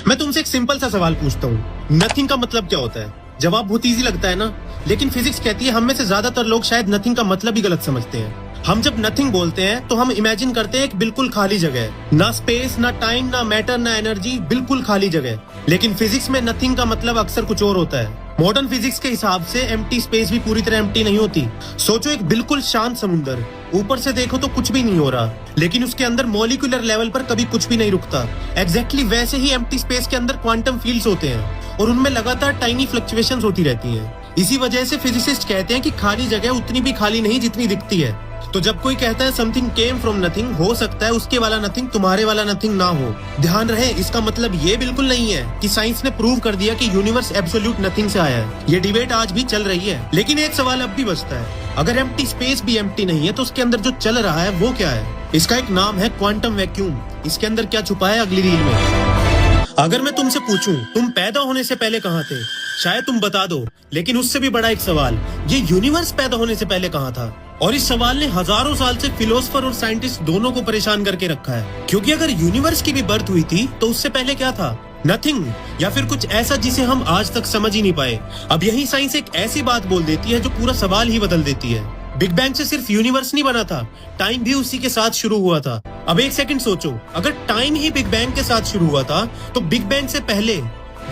मैं तुमसे एक सिंपल सा सवाल पूछता हूँ, नथिंग का मतलब क्या होता है? जवाब बहुत इजी लगता है ना, लेकिन फिजिक्स कहती है हम में से ज्यादातर लोग शायद नथिंग का मतलब ही गलत समझते हैं। हम जब नथिंग बोलते हैं तो हम इमेजिन करते हैं एक बिल्कुल खाली जगह, ना स्पेस, ना टाइम, ना मैटर, ना एनर्जी, बिल्कुल खाली जगह। लेकिन फिजिक्स में नथिंग का मतलब अक्सर कुछ और होता है। मॉडर्न फिजिक्स के हिसाब से एम्प्टी स्पेस भी पूरी तरह एम्प्टी नहीं होती। सोचो एक बिल्कुल शांत समुंदर, ऊपर से देखो तो कुछ भी नहीं हो रहा, लेकिन उसके अंदर मॉलिक्यूलर लेवल पर कभी कुछ भी नहीं रुकता। एग्जैक्टली वैसे ही एम्प्टी स्पेस के अंदर क्वांटम फील्ड्स होते हैं और उनमें लगातार टाइनी फ्लक्चुएशंस होती रहती हैं। इसी वजह से फिजिसिस्ट कहते हैं कि खाली जगह उतनी भी खाली नहीं जितनी दिखती है। तो जब कोई कहता है समथिंग केम फ्रॉम नथिंग, हो सकता है उसके वाला नथिंग तुम्हारे वाला नथिंग ना हो। ध्यान रहे, इसका मतलब ये बिल्कुल नहीं है कि साइंस ने प्रूव कर दिया कि यूनिवर्स एब्सोल्यूट नथिंग से आया है। ये डिबेट आज भी चल रही है, लेकिन एक सवाल अब भी बचता है, अगर एम्प्टी स्पेस भी एम्प्टी नहीं है तो उसके अंदर जो चल रहा है वो क्या है? इसका एक नाम है क्वांटम वैक्यूम। इसके अंदर क्या छुपा है, अगली रील में। अगर मैं तुमसे पूछूं तुम पैदा होने से पहले कहाँ थे, शायद तुम बता दो, लेकिन उससे भी बड़ा एक सवाल, ये यूनिवर्स पैदा होने से पहले कहाँ था? और इस सवाल ने हजारों साल से फिलोसफर और साइंटिस्ट दोनों को परेशान करके रखा है। क्योंकि अगर यूनिवर्स की भी बर्थ हुई थी तो उससे पहले क्या था? नथिंग, या फिर कुछ ऐसा जिसे हम आज तक समझ ही नहीं पाए। अब यही साइंस एक ऐसी बात बोल देती है जो पूरा सवाल ही बदल देती है। बिग बैंग से सिर्फ यूनिवर्स नहीं बना था, टाइम भी उसी के साथ शुरू हुआ था। अब एक सेकंड सोचो, अगर टाइम ही बिग बैंग के साथ शुरू हुआ था तो बिग बैंग से पहले,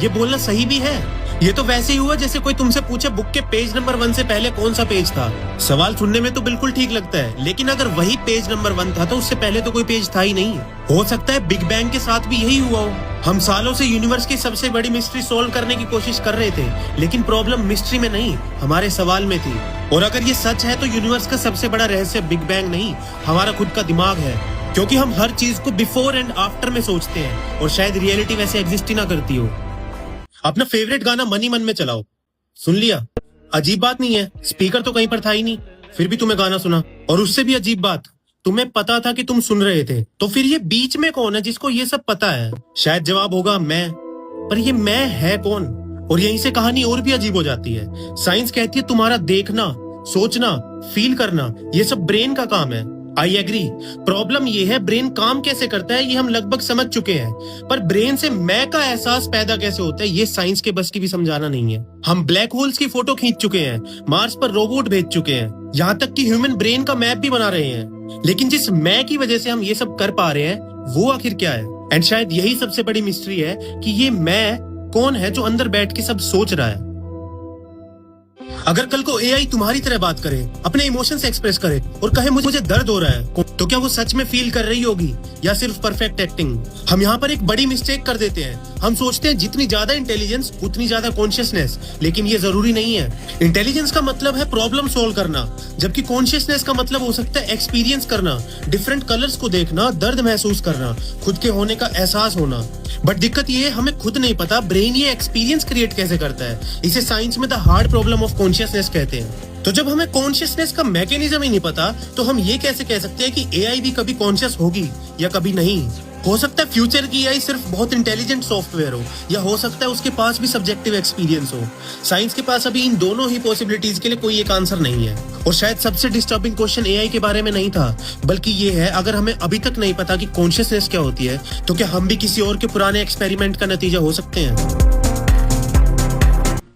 ये बोलना सही भी है? ये तो वैसे ही हुआ जैसे कोई तुमसे पूछे बुक के पेज नंबर 1 से पहले कौन सा पेज था। सवाल सुनने में तो बिल्कुल ठीक लगता है, लेकिन अगर वही पेज नंबर 1 था तो उससे पहले तो कोई पेज था ही नहीं। हो सकता है बिग बैंग के साथ भी यही हुआ हो। हम सालों से यूनिवर्स की सबसे बड़ी मिस्ट्री सोल्व करने की कोशिश कर रहे थे, लेकिन प्रॉब्लम मिस्ट्री में नहीं, हमारे सवाल में थी। और अगर ये सच है तो यूनिवर्स का सबसे बड़ा रहस्य बिग बैंग नहीं, हमारा खुद का दिमाग है। क्योंकि हम हर चीज को बिफोर एंड आफ्टर में सोचते हैं और शायद रियलिटी वैसे एग्जिस्ट ही ना करती हो। अपना फेवरेट गाना मन ही मन में चलाओ, सुन लिया? अजीब बात नहीं है, स्पीकर तो कहीं पर था ही नहीं, फिर भी तुम्हें गाना सुना। और उससे भी अजीब बात, तुम्हें पता था कि तुम सुन रहे थे, तो फिर ये बीच में कौन है जिसको ये सब पता है? शायद जवाब होगा मैं, पर ये मैं है कौन? और यहीं से कहानी और भी अजीब हो जाती है। साइंस कहती है तुम्हारा देखना, सोचना, फील करना, ये सब ब्रेन का काम है। I agree. प्रॉब्लम ये है ब्रेन काम कैसे करता है ये हम लगभग समझ चुके हैं, पर ब्रेन से मैं का एहसास पैदा कैसे होता है ये साइंस के बस की भी समझाना नहीं है। हम ब्लैक होल्स की फोटो खींच चुके हैं, मार्स पर रोबोट भेज चुके हैं, यहाँ तक कि ह्यूमन ब्रेन का मैप भी बना रहे हैं, लेकिन जिस मैं की वजह से हम ये सब कर पा रहे हैं वो आखिर क्या है? एंड शायद यही सबसे बड़ी मिस्ट्री है कि ये मैं कौन है जो अंदर बैठ के सब सोच रहा है। अगर कल को एआई तुम्हारी तरह बात करे, अपने इमोशंस एक्सप्रेस करे और कहे मुझे दर्द हो रहा है, तो क्या वो सच में फील कर रही होगी या सिर्फ परफेक्ट एक्टिंग? हम यहाँ पर एक बड़ी मिस्टेक कर देते हैं। हम सोचते हैं जितनी ज्यादा इंटेलिजेंस उतनी ज्यादा कॉन्शियसनेस, लेकिन ये जरूरी नहीं है। इंटेलिजेंस का मतलब है प्रॉब्लम सोल्व करना, जबकि कॉन्शियसनेस का मतलब हो सकता है एक्सपीरियंस करना, डिफरेंट कलर्स को देखना, दर्द महसूस करना, खुद के होने का एहसास होना। बट दिक्कत ये है हमें खुद नहीं पता ब्रेन ये एक्सपीरियंस क्रिएट कैसे करता है। इसे साइंस में the hard problem of consciousness कहते हैं। तो जब हमें कॉन्शियसनेस का मैकेनिज्म ही नहीं पता तो हम ये कैसे कह सकते हैं कि एआई भी कभी कॉन्शियस होगी या कभी नहीं? हो सकता है फ्यूचर की एआई सिर्फ बहुत इंटेलिजेंट सॉफ्टवेयर हो, या हो सकता है उसके पास भी सब्जेक्टिव एक्सपीरियंस हो। साइंस के पास अभी इन दोनों ही पॉसिबिलिटीज के लिए कोई एक आंसर नहीं है। और शायद सबसे डिस्टर्बिंग क्वेश्चन एआई के बारे में नहीं था, बल्कि ये है अगर हमें अभी तक नहीं पता कि कॉन्शियसनेस क्या होती है, तो क्या हम भी किसी और के पुराने एक्सपेरिमेंट का नतीजा हो सकते हैं?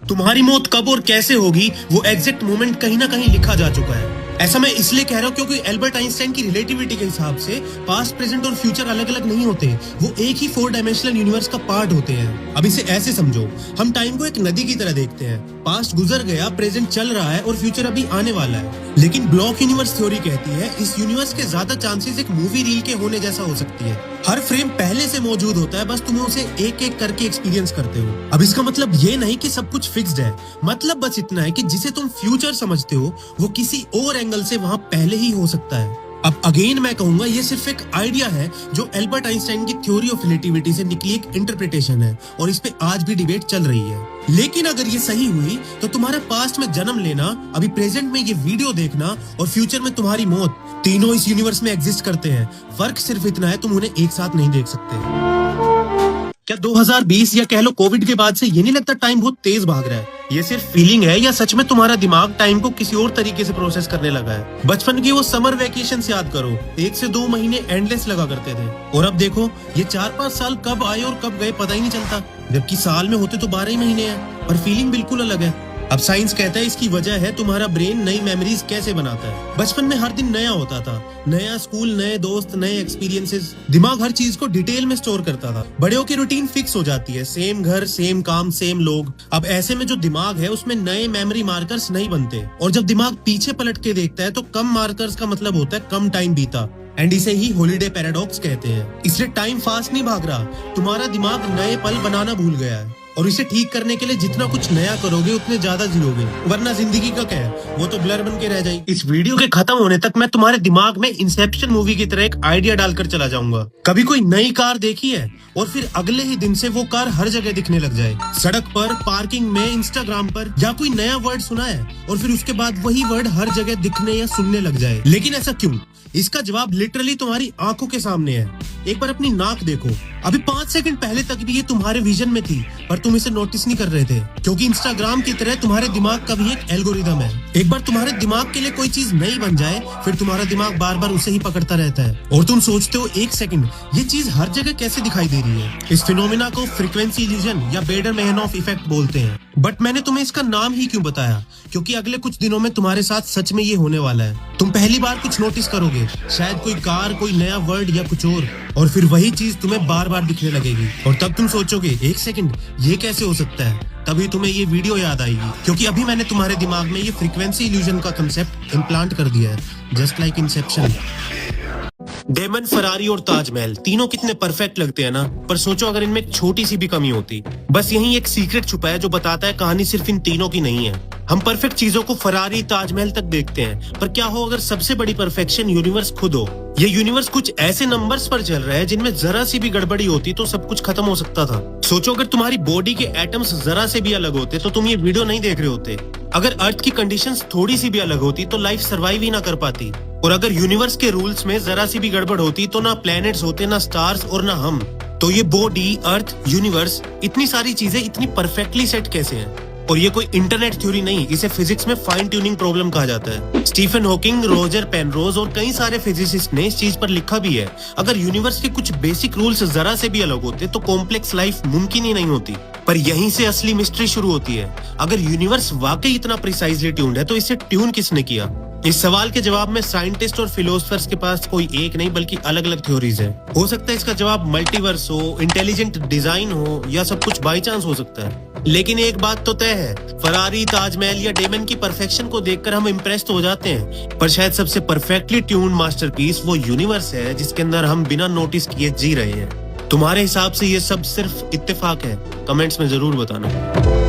तुम्हारी मौत कब और कैसे होगी वो एग्जैक्ट मोमेंट कहीं ना कहीं लिखा जा चुका है। ऐसा मैं इसलिए कह रहा हूँ क्योंकि एल्बर्ट आइंस्टाइन की रिलेटिविटी के हिसाब से पास्ट, प्रेजेंट और फ्यूचर अलग अलग नहीं होते, वो एक ही 4 डायमेंशनल यूनिवर्स का पार्ट होते हैं। अब इसे ऐसे समझो, हम टाइम को एक नदी की तरह देखते हैं, पास्ट गुजर गया, प्रेजेंट चल रहा है और फ्यूचर अभी आने वाला है। लेकिन ब्लॉक यूनिवर्स थ्योरी कहती है इस यूनिवर्स के ज्यादा चांसेस एक मूवी रील के होने जैसा हो सकती है। हर फ्रेम पहले से मौजूद होता है, बस तुम उसे एक एक करके एक्सपीरियंस करते हो। अब इसका मतलब ये नहीं कि सब कुछ फिक्स्ड है, मतलब बस इतना है कि जिसे तुम फ्यूचर समझते हो वो किसी और एंगल से वहां पहले ही हो सकता है। अब अगेन मैं कहूंगा ये सिर्फ एक आइडिया है जो एल्बर्ट आइंस्टाइन की थ्योरी ऑफ रिलेटिविटी से निकली एक इंटरप्रिटेशन है और इस पे आज भी डिबेट चल रही है। लेकिन अगर ये सही हुई तो तुम्हारे पास्ट में जन्म लेना, अभी प्रेजेंट में ये वीडियो देखना और फ्यूचर में तुम्हारी मौत, तीनों इस यूनिवर्स में एग्जिस्ट करते हैं। फर्क सिर्फ इतना है तुम उन्हें एक साथ नहीं देख सकते। क्या 2020 या कह लो कोविड के बाद से ये नहीं लगता टाइम बहुत तेज भाग रहा है? ये सिर्फ फीलिंग है या सच में तुम्हारा दिमाग टाइम को किसी और तरीके से प्रोसेस करने लगा है? बचपन की वो समर वेकेशन याद करो, 1 से 2 महीने एंडलेस लगा करते थे, और अब देखो ये 4-5 साल कब आए और कब गए पता ही नहीं चलता। जबकि साल में होते तो 12 ही महीने हैं, पर फीलिंग बिल्कुल अलग है। अब साइंस कहता है इसकी वजह है तुम्हारा ब्रेन नई मेमोरीज कैसे बनाता है। बचपन में हर दिन नया होता था, नया स्कूल, नए दोस्त, नए एक्सपीरियंसेस। दिमाग हर चीज को डिटेल में स्टोर करता था। बड़े होकर रूटीन फिक्स हो जाती है, सेम घर, सेम काम, सेम लोग। अब ऐसे में जो दिमाग है उसमें नए मेमोरी मार्कर्स नहीं बनते, और जब दिमाग पीछे पलट के देखता है तो कम मार्कर्स का मतलब होता है कम टाइम बीता। एंड इसे ही हॉलीडे पैराडॉक्स कहते हैं। इसलिए टाइम फास्ट नहीं भाग रहा, तुम्हारा दिमाग नए पल बनाना भूल गया है, और इसे ठीक करने के लिए जितना कुछ नया करोगे उतने ज्यादा जियोगे, वरना जिंदगी का क्या है, वो तो ब्लर बन के रह जाएगी। इस वीडियो के खत्म होने तक मैं तुम्हारे दिमाग में इंसेप्शन मूवी की तरह एक आइडिया डालकर चला जाऊंगा। कभी कोई नई कार देखी है और फिर अगले ही दिन से वो कार हर जगह दिखने लग जाए, सड़क पर, पार्किंग में, इंस्टाग्राम पर, या कोई नया वर्ड सुना है और फिर उसके बाद वही वर्ड हर जगह दिखने या सुनने लग जाए। लेकिन ऐसा क्यों? इसका जवाब लिटरली तुम्हारी आंखों के सामने है। एक बार अपनी नाक देखो, अभी 5 सेकंड पहले तक भी ये तुम्हारे विजन में थी, पर तुम इसे नोटिस नहीं कर रहे थे, क्योंकि इंस्टाग्राम की तरह तुम्हारे दिमाग का भी एक एल्गोरिदम है। एक बार तुम्हारे दिमाग के लिए कोई चीज नई बन जाए, फिर तुम्हारा दिमाग बार बार उसे ही पकड़ता रहता है, और तुम सोचते हो 1 सेकंड ये चीज हर जगह कैसे दिखाई दे रही है। इस फिनोमिना को फ्रीक्वेंसी इल्यूजन या बेडर-मेहनॉफ इफेक्ट बोलते हैं। बट मैंने तुम्हें इसका नाम ही क्यों बताया? क्योंकि अगले कुछ दिनों में तुम्हारे साथ सच में ये होने वाला है। तुम पहली बार कुछ नोटिस करोगे, शायद कोई कार, कोई नया वर्ड या कुछ और फिर वही चीज तुम्हें बार बार दिखने लगेगी, और तब तुम सोचोगे 1 सेकंड ये कैसे हो सकता है। तभी तुम्हें ये वीडियो याद आएगी, क्योंकि अभी मैंने तुम्हारे दिमाग में ये फ्रीक्वेंसी इल्यूजन का कंसेप्ट इम्प्लांट कर दिया है, just like inception. Damn, Ferrari और ताजमहल तीनों कितने परफेक्ट लगते हैं ना, पर सोचो अगर इनमें एक छोटी सी भी कमी होती। बस यही एक सीक्रेट छुपा है जो बताता है कहानी सिर्फ इन तीनों की नहीं है। हम परफेक्ट चीजों को फरारी, ताजमहल तक देखते हैं, पर क्या हो अगर सबसे बड़ी परफेक्शन यूनिवर्स खुद हो? ये यूनिवर्स कुछ ऐसे नंबर्स पर चल रहा है जिनमें जरा सी भी गड़बड़ी होती तो सब कुछ खत्म हो सकता था। सोचो अगर तुम्हारी बॉडी के एटम्स जरा से भी अलग होते तो तुम ये वीडियो नहीं देख रहे होते। अगर अर्थ की कंडीशंस थोड़ी सी भी अलग होती तो लाइफ सर्वाइव ही ना कर पाती। और अगर यूनिवर्स के रूल्स में जरा सी भी गड़बड़ होती तो ना प्लैनेट्स होते, ना स्टार्स और ना हम। तो ये बॉडी, अर्थ, यूनिवर्स, इतनी सारी चीजें इतनी परफेक्टली सेट कैसे हैं? और ये कोई इंटरनेट थ्योरी नहीं, इसे फिजिक्स में फाइन ट्यूनिंग प्रॉब्लम कहा जाता है। स्टीफन हॉकिंग, रोजर पेनरोज और कई सारे फिजिसिस्ट ने इस चीज पर लिखा भी है। अगर यूनिवर्स के कुछ बेसिक रूल्स जरा से भी अलग होते तो कॉम्प्लेक्स लाइफ मुमकिन ही नहीं होती। पर यहीं से असली मिस्ट्री शुरू होती है। अगर यूनिवर्स वाकई इतना प्रिसाइजली ट्यून्ड है तो इसे ट्यून किसने किया? इस सवाल के जवाब में साइंटिस्ट और फिलोसफर्स के पास कोई एक नहीं बल्कि अलग अलग थ्योरीज है। हो सकता है इसका जवाब मल्टीवर्स हो, इंटेलिजेंट डिजाइन हो, या सब कुछ बाई चांस हो सकता है। लेकिन एक बात तो तय है, फरारी, ताजमहल या डेमन की परफेक्शन को देखकर हम इम्प्रेस तो हो जाते हैं, पर शायद सबसे परफेक्टली ट्यून्ड मास्टरपीस वो यूनिवर्स है जिसके अंदर हम बिना नोटिस किए जी रहे हैं। तुम्हारे हिसाब से ये सब सिर्फ इत्तेफाक है? कमेंट्स में जरूर बताना।